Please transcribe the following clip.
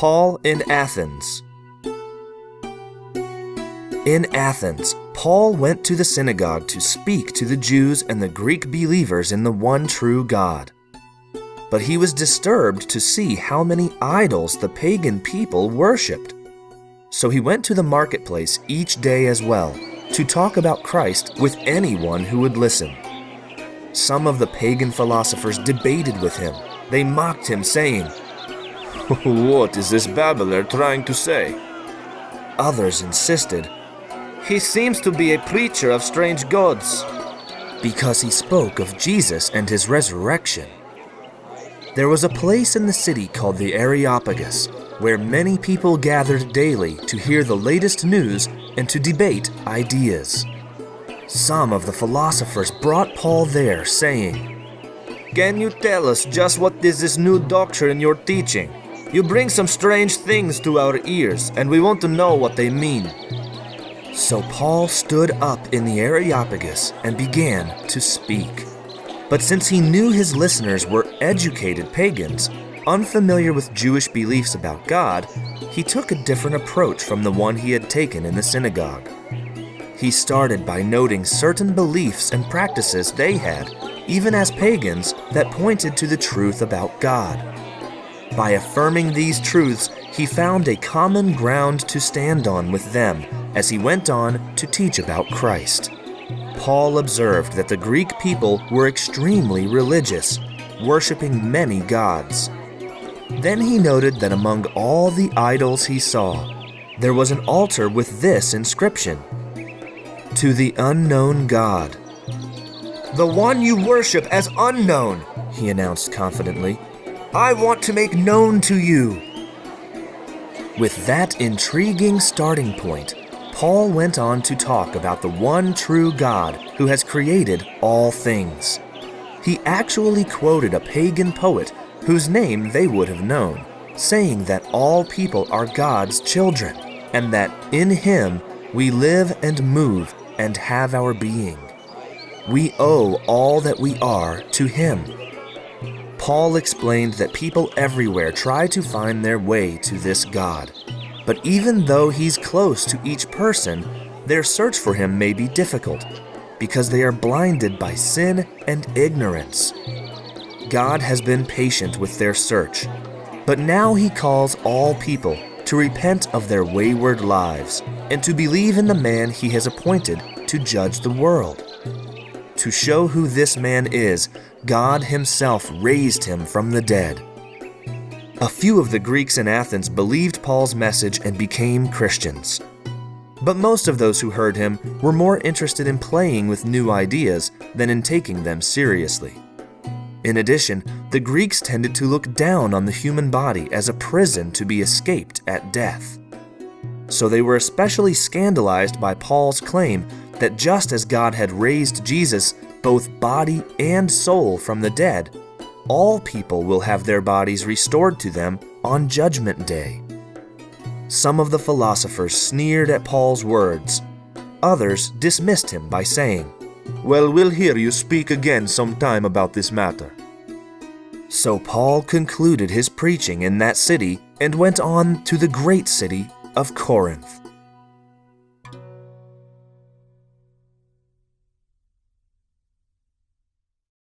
Paul in Athens. In Athens, Paul went to the synagogue to speak to the Jews and the Greek believers in the one true God. But he was disturbed to see how many idols the pagan people worshipped. So he went to the marketplace each day as well, to talk about Christ with anyone who would listen. Some of the pagan philosophers debated with him. They mocked him, saying, "What is this babbler trying to say?" Others insisted, "He seems to be a preacher of strange gods," because he spoke of Jesus and his resurrection. There was a place in the city called the Areopagus, where many people gathered daily to hear the latest news and to debate ideas. Some of the philosophers brought Paul there, saying, "Can you tell us just what is this new doctrine you're teaching? You bring some strange things to our ears, and we want to know what they mean." So Paul stood up in the Areopagus and began to speak. But since he knew his listeners were educated pagans, unfamiliar with Jewish beliefs about God, he took a different approach from the one he had taken in the synagogue. He started by noting certain beliefs and practices they had, even as pagans, that pointed to the truth about God. By affirming these truths, he found a common ground to stand on with them as he went on to teach about Christ. Paul observed that the Greek people were extremely religious, worshiping many gods. Then he noted that among all the idols he saw, there was an altar with this inscription, "To the unknown God." "The one you worship as unknown," he announced confidently, "I want to make known to you." With that intriguing starting point, Paul went on to talk about the one true God who has created all things. He actually quoted a pagan poet whose name they would have known, saying that all people are God's children, and that in Him we live and move and have our being. We owe all that we are to Him. Paul explained that people everywhere try to find their way to this God. But even though He's close to each person, their search for Him may be difficult, because they are blinded by sin and ignorance. God has been patient with their search, but now He calls all people to repent of their wayward lives and to believe in the man He has appointed to judge the world. To show who this man is, God Himself raised Him from the dead. A few of the Greeks in Athens believed Paul's message and became Christians. But most of those who heard him were more interested in playing with new ideas than in taking them seriously. In addition, the Greeks tended to look down on the human body as a prison to be escaped at death. So they were especially scandalized by Paul's claim that just as God had raised Jesus, both body and soul, from the dead, all people will have their bodies restored to them on Judgment Day. Some of the philosophers sneered at Paul's words. Others dismissed him by saying, "Well, we'll hear you speak again sometime about this matter." So Paul concluded his preaching in that city and went on to the great city of Corinth.